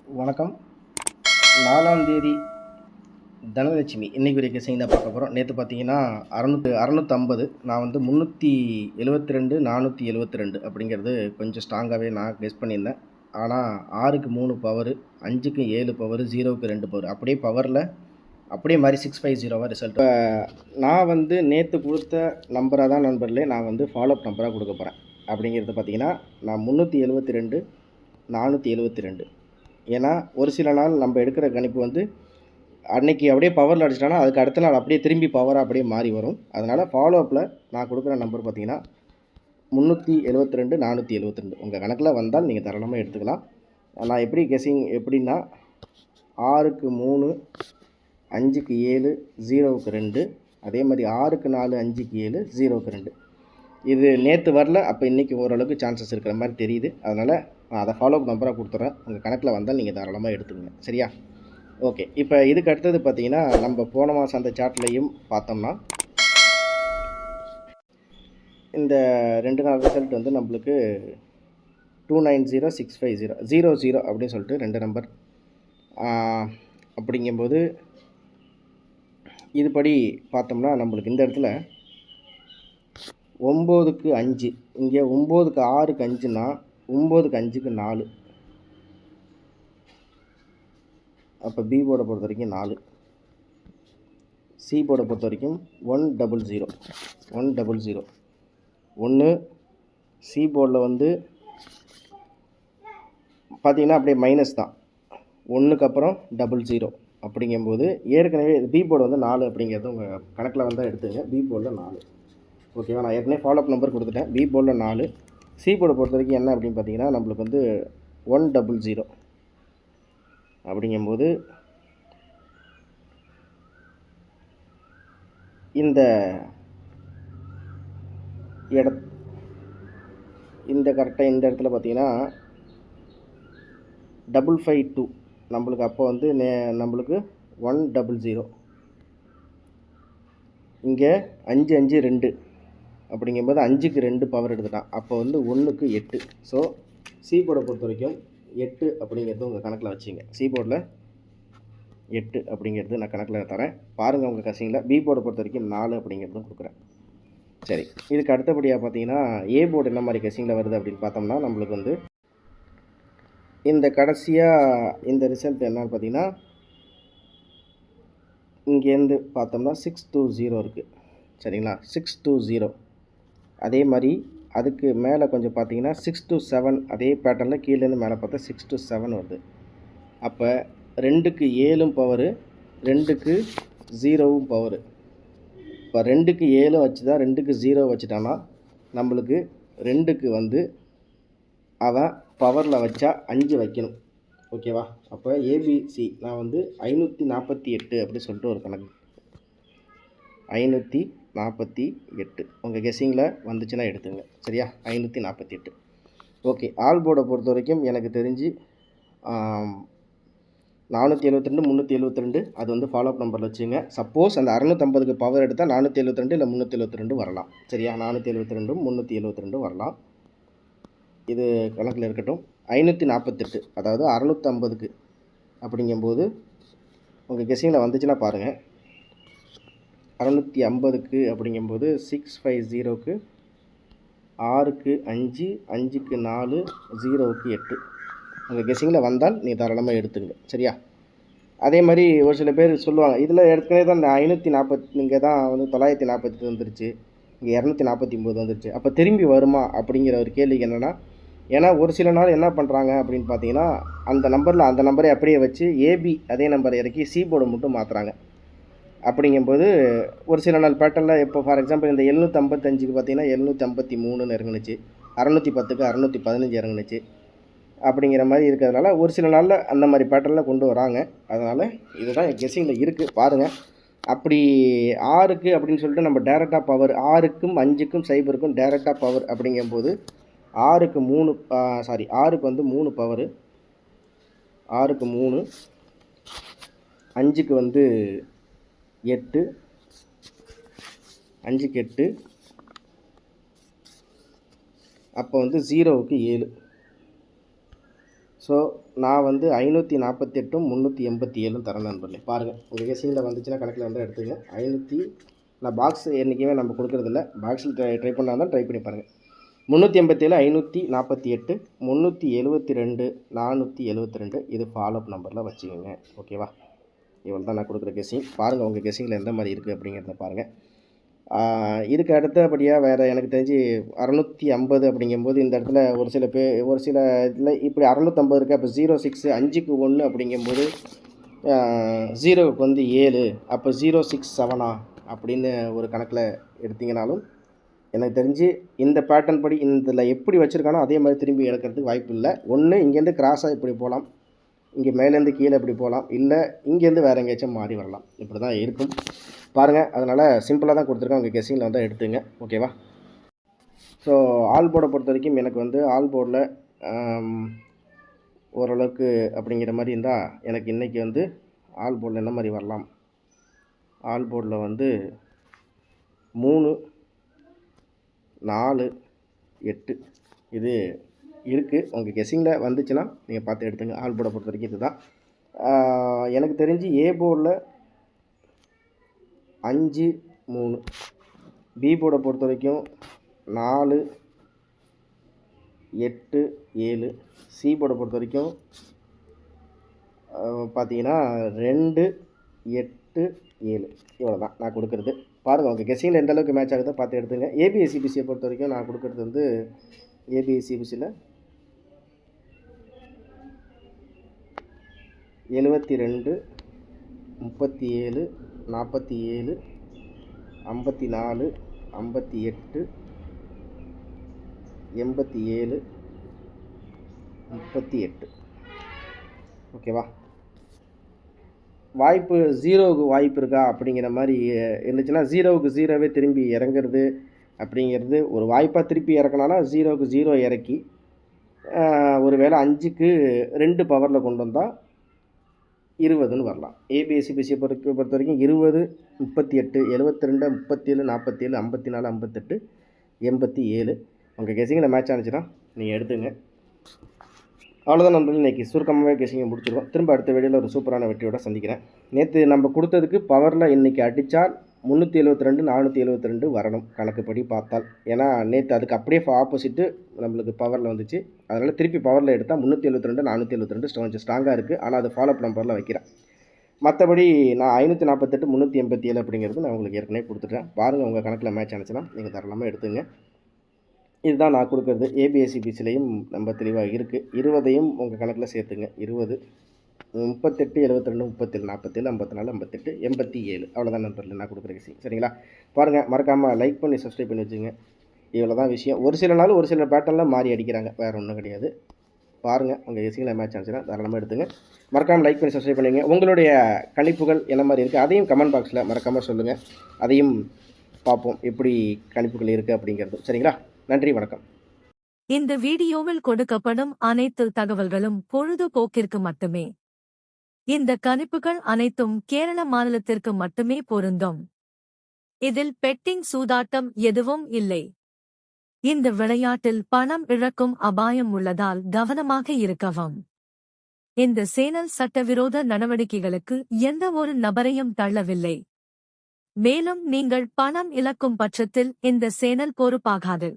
வணக்கம். 4ஆம் தேதி தனலட்சுமி இன்னைக்கு ஒரு கெஸிங் தான் பார்க்க போகிறோம். நேற்று பார்த்தீங்கன்னா 650 நான் வந்து 372 472 அப்படிங்கிறது கொஞ்சம் ஸ்ட்ராங்காகவே நான் கெஸ் பண்ணியிருந்தேன். ஆனால் 6க்கு 3 பவரு, 5க்கு 7 பவரு, 0க்கு 2 பவர் அப்படியே பவரில் அப்படியே மாதிரி 650 ரிசல்ட். இப்போ நான் வந்து நேற்று கொடுத்த நம்பராக தான் நண்பர்களே நான் வந்து ஃபாலோஅப் நம்பராக கொடுக்க போகிறேன். அப்படிங்கிறது பார்த்தீங்கன்னா நான் 372 472. ஏன்னா ஒரு சில நாள் நம்ம எடுக்கிற கணிப்பு வந்து அன்னைக்கு அப்படியே பவரில் அடிச்சிட்டோன்னா அதுக்கு அடுத்த நாள் அப்படியே திரும்பி பவராக அப்படியே மாறி வரும். அதனால் ஃபாலோஅப்பில் நான் கொடுக்குற நம்பர் பார்த்தீங்கன்னா 372 472. உங்கள் கணக்கில் வந்தால் நீங்கள் தாராளமாக எடுத்துக்கலாம். நான் எப்படி கெஸிங் எப்படின்னா 6க்கு 3 5க்கு 7 0க்கு 2, அதே மாதிரி 6க்கு 4 5க்கு 7 0க்கு 2. இது நேற்று வரல, அப்போ இன்றைக்கி ஓரளவுக்கு சான்சஸ் இருக்கிற மாதிரி தெரியுது. அதனால் நான் அதை ஃபாலோஅப் நம்பராக கொடுத்துட்றேன். உங்கள் கணக்கில் வந்தால் நீங்கள் தாராளமாக எடுத்துக்கங்க. சரியா? ஓகே. இப்போ இதுக்கு அடுத்தது பார்த்தீங்கன்னா நம்ம போன மாதம் அந்த சார்ட்லையும் பார்த்தோம்னா இந்த 2 நாள் ரிசல்ட் வந்து நம்மளுக்கு 290650 00 அப்படின்னு சொல்லிட்டு 2 நம்பர். அப்படிங்கும்போது இதுபடி பார்த்தோம்னா நம்மளுக்கு இந்த இடத்துல 9க்கு 5, இங்கே 9க்கு 6க்கு 5னா 9க்கு 5க்கு 4. அப்போ பி போர்டை பொறுத்த வரைக்கும் 4, சி போர்டை பொறுத்த வரைக்கும் 100 1. சி போர்டில் வந்து பார்த்திங்கன்னா அப்படியே மைனஸ் தான், 1க்கு அப்புறம் 00. அப்படிங்கும்போது ஏற்கனவே பி போர்டு வந்து 4 அப்படிங்கிறது உங்கள் கணக்கில் வந்தால் எடுத்துங்க. பி போர்டில் 4. ஓகேவா? நான் ஏற்கனவே ஃபாலோஅப் நம்பர் கொடுத்துட்டேன். பி போர்டில் 4. சி போர்டை பொறுத்த வரைக்கும் என்ன அப்படின்னு பார்த்தீங்கன்னா நம்மளுக்கு வந்து 100. அப்படிங்கும்போது இந்த கரெக்டாக இந்த இடத்துல பார்த்தீங்கன்னா 552 நம்மளுக்கு அப்போ வந்து நம்மளுக்கு 100. இங்கே 5 5 2 அப்படிங்கும்போது 5க்கு 2 பவர் எடுத்துட்டான். அப்போ வந்து 1க்கு 8. ஸோ சி போர்டை பொறுத்த வரைக்கும் 8 அப்படிங்கிறது உங்கள் கணக்கில் வச்சுங்க. சி போர்டில் 8 அப்படிங்கிறது நான் கணக்கில் தரேன். பாருங்கள் உங்கள் கசிங்கில். பி போர்டை பொறுத்த வரைக்கும் 4 அப்படிங்கிறதும் கொடுக்குறேன். சரி, இதுக்கு அடுத்தபடியாக பார்த்தீங்கன்னா ஏ போர்டு என்ன மாதிரி கசிங்கில் வருது அப்படின்னு பார்த்தோம்னா நம்மளுக்கு வந்து இந்த கடைசியாக இந்த ரிசல்ட் என்னன்னு பார்த்தீங்கன்னா இங்கேருந்து பார்த்தோம்னா 620 இருக்குது. சரிங்களா? 620. அதே மாதிரி அதுக்கு மேலே கொஞ்சம் பார்த்தீங்கன்னா 627 அதே பேட்டர்னில் கீழேருந்து மேலே பார்த்தா 627 வருது. அப்போ 2க்கு 7 பவரு, 2க்கு 0 பவரு. இப்போ 2க்கு 7 வச்சு தான் 2க்கு 0 வச்சுட்டான்னா நம்மளுக்கு 2க்கு வந்து அவன் பவரில் வச்சா 5 வைக்கணும். ஓகேவா? அப்போ ஏபிசி நான் வந்து 548 அப்படி சொல்லிட்டு ஒரு கணக்கு. 548 உங்கள் கெஸ்ஸிங்கில் வந்துச்சுன்னா எடுத்துங்க. சரியா? 548. ஓகே. ஆல் போர்டை பொறுத்த வரைக்கும் எனக்கு தெரிஞ்சு 472 372 அது வந்து ஃபாலோஅப் நம்பரில் வச்சுங்க. சப்போஸ் அந்த 650க்கு பவர் எடுத்தால் 472 இல்லை 372 வரலாம். சரியா? 472 372 வரலாம். இது கணக்கில் இருக்கட்டும். 548 அதாவது 650க்கு அப்படிங்கும்போது உங்கள் கெஸ்ஸிங்கில் வந்துச்சுன்னா பாருங்கள். 650க்கு அப்படிங்கும்போது 650க்கு 6க்கு 5 5க்கு 4 0க்கு 8 உங்கள் கெஸ்ஸிங்கில் வந்தால் நீ தாராளமாக எடுத்துங்க. சரியா? அதே மாதிரி ஒரு சில பேர் சொல்லுவாங்க இதில் ஏற்கனவே தான் இந்த 540 இங்கே தான் வந்து 948 வந்துருச்சு, இங்கே 249 வந்துருச்சு, அப்போ திரும்பி வருமா அப்படிங்கிற ஒரு கேள்விக்கு என்னென்னா, ஏன்னா ஒரு சில நாள் என்ன பண்ணுறாங்க அப்படின்னு பார்த்தீங்கன்னா அந்த நம்பரில் அந்த நம்பரை அப்படியே வச்சு ஏபி அதே நம்பரை இறக்கி சி போர்டு மட்டும் மாற்றுறாங்க. அப்படிங்கும்போது ஒரு சில நாள் பேட்டர்னில் இப்போ ஃபார் எக்ஸாம்பிள் இந்த 755க்கு பார்த்தீங்கன்னா 753 இறங்குனுச்சு, 610க்கு 615 இறங்குனுச்சு. அப்படிங்கிற மாதிரி இருக்கிறதுனால ஒரு சில நாளில் அந்த மாதிரி பேட்டர்னில் கொண்டு வராங்க. அதனால் இதுதான் கெஸ்ஸிங்கில் இருக்குது. பாருங்கள். அப்படி 6க்கு அப்படின்னு சொல்லிட்டு நம்ம டேரெக்டாக பவர் 6க்கும் 5க்கும் 0க்கும் டேரெக்டாக பவர் அப்படிங்கும்போது 6க்கு 3 பவரு, 6க்கு 3 5க்கு வந்து 8 5க்கு 8 அப்போ வந்து 0க்கு 7. ஸோ நான் வந்து 548ம் 387 தரேன் நண்பர்களே. பாருங்கள் உங்கள் கெஸிங்கில் வந்துச்சுன்னா கணக்கில் வந்து எடுத்துங்க. நான் பாக்ஸ் என்றைக்குமே நம்ம கொடுக்குறதில்ல. பாக்ஸில் ட்ரை பண்ணால் தான் ட்ரை பண்ணி பாருங்கள். 387, 548, 372, 472 இது ஃபாலோஅப் நம்பரில் வச்சுக்கோங்க. ஓகேவா? இவ்வளோ தான் நான் கொடுக்குற கெஸிங். பாருங்கள் உங்கள் கெஸிங்கில் எந்த மாதிரி இருக்குது அப்படிங்கிறத பாருங்கள். இதுக்கு அடுத்தபடியாக வேறு எனக்கு தெரிஞ்சு 650 அப்படிங்கும்போது இந்த இடத்துல ஒரு சில இதில் இப்படி 650 இருக்குது. அப்போ 06 5க்கு 1 அப்படிங்கும்போது 0க்கு வந்து 7, அப்போ 067 அப்படின்னு ஒரு கணக்கில் எடுத்திங்கனாலும் எனக்கு தெரிஞ்சு இந்த பேட்டர்ன் படி இதில் எப்படி வச்சுருக்கானோ அதே மாதிரி திரும்பி எடுக்கிறதுக்கு வாய்ப்பு இல்லை. ஒன்று இங்கேருந்து கிராஸாக இப்படி போகலாம், இங்கே மேலேருந்து கீழே இப்படி போகலாம், இல்லை இங்கேருந்து வேறு எங்கேயாச்சும் மாறி வரலாம். இப்படி தான் இருக்கும் பாருங்கள். அதனால் சிம்பிளாக தான் கொடுத்துருக்கேன். உங்கள் கெஸிங்கில் வந்து எடுத்துங்க. ஓகேவா? ஸோ ஆல் போர்டை பொறுத்த வரைக்கும் எனக்கு வந்து ஆல் போர்டில் ஓரளவுக்கு அப்படிங்கிற மாதிரி இருந்தால் எனக்கு இன்றைக்கி வந்து ஆல் போர்டில் என்ன மாதிரி வரலாம்? ஆல் போர்டில் வந்து 3, 4, 8 இது இருக்குது. உங்கள் கெஸிங்கில் வந்துச்சுன்னா நீங்கள் பார்த்து எடுத்துங்க. ஆல் போர்டை பொறுத்த வரைக்கும் இது தான். எனக்கு தெரிஞ்சு ஏ போர்டில் 5, 3, பி போர்டை பொறுத்த வரைக்கும் 4, 8, 7, சி போர்டை பொறுத்த வரைக்கும் பார்த்தீங்கன்னா 2, 8, 7 இவ்வளோ தான் நான் கொடுக்குறது. பாருங்கள் உங்கள் கெஸிங்கில் எந்த அளவுக்கு மேட்ச் ஆகுதோ பார்த்து எடுத்துங்க. ஏபிஎஸ்சிபிசியை பொறுத்த வரைக்கும் நான் கொடுக்குறது வந்து ஏபிஎஸ்சிபிசியில் 72, 37, 47, 54, 58, 87, 38. ஓகேவா? வாய்ப்பு 0க்கு வாய்ப்பு இருக்கா அப்படிங்கிற மாதிரி இருந்துச்சுன்னா 0க்கு 0வே திரும்பி இறங்குறது அப்படிங்கிறது ஒரு வாய்ப்பாக. திருப்பி இறக்கினானா 0க்கு 0 இறக்கி ஒரு வேளை 5க்கு 2 பவரில் கொண்டு வந்தால் 20ன்னு வரலாம். ஏபிஎஸ்சிபிசியை பொறுத்த வரைக்கும் 20, 38, 72, 37, 47, 54, 58, 87 உங்கள் கெஸிங்கில் மேட்ச் ஆனிச்சுன்னா நீங்கள் எடுத்துங்க. அவ்வளோதான் நண்பர்கள். இன்றைக்கி சுருக்கமாகவே கெஸிங்கை முடிச்சிடுவோம். திரும்ப அடுத்த வீடியோவில் ஒரு சூப்பரான வெற்றியோட சந்திக்கிறேன். நேற்று நம்ம கொடுத்ததுக்கு பவரில் இன்றைக்கி அடித்தால் 372, 472 வரணும் கணக்குப்படி பார்த்தால். ஏன்னா நேற்று அதுக்கு அப்படியே ஆப்போசிட்டு நம்மளுக்கு பவரில் வந்துச்சு. அதனால் திருப்பி பவரில் எடுத்தால் 372, 472 கொஞ்சம் ஸ்ட்ராங்காக இருக்குது. ஆனால் அது ஃபாலோஅப் நம்பரில் வைக்கிறேன். மற்றபடி நான் 548, 387 அப்படிங்கிறது நான் உங்களுக்கு ஏற்கனவே கொடுத்துட்டேன். பாருங்கள் உங்கள் கணக்கில் மேட்ச் ஆனிச்சுன்னா நீங்கள் தாராளமாக எடுத்துங்க. இதுதான் நான் கொடுக்குறது. ஏபிஎஸ்சிபிசிலையும் நம்ம தெளிவாக இருக்குது. 20ஐயும் உங்கள் கணக்கில் சேர்த்துங்க. 20, 38, 72, 37, 47, 54, 58, 87 அவ்வளோதான் நண்பர்கள் நான் கொடுக்குற விஷயம். சரிங்களா? பாருங்கள் மறக்காமல் லைக் பண்ணி சப்ஸ்கிரைப் பண்ணி வச்சுங்க. இவ்வளோ தான் விஷயம். ஒரு சில நாள் ஒரு சில பேட்டர்னில் மாறி அடிக்கிறாங்க, வேறு ஒன்றும் கிடையாது. பாருங்கள் உங்கள் கெஸிங்கில் மேட்ச் ஆனிச்சுன்னா தாராளமாக எடுத்துங்க. மறக்காமல் லைக் பண்ணி சப்ஸ்கிரைப் பண்ணுங்க. உங்களுடைய கணிப்புகள் என்ன மாதிரி இருக்குது அதையும் கமெண்ட் பாக்ஸில் மறக்காமல் சொல்லுங்கள். அதையும் பார்ப்போம் எப்படி கணிப்புகள் இருக்குது அப்படிங்கிறது. சரிங்களா? நன்றி, வணக்கம். இந்த வீடியோவில் கொடுக்கப்படும் அனைத்து தகவல்களும் பொழுதுபோக்கிற்கு மட்டுமே. இந்த கணிப்புகள் அனைத்தும் கேரள மாநிலத்திற்கு மட்டுமே பொருந்தும். இதில் பெட்டிங் சூதாட்டம் எதுவும் இல்லை. இந்த விளையாட்டில் பணம் இழக்கும் அபாயம் உள்ளதால் கவனமாக இருக்கவும். இந்த சேனல் சட்டவிரோத நடவடிக்கைகளுக்கு எந்த ஒரு நபரையும் தள்ளவில்லை. மேலும் நீங்கள் பணம் இழக்கும் பட்சத்தில் இந்த சேனல் பொறுப்பாகாது.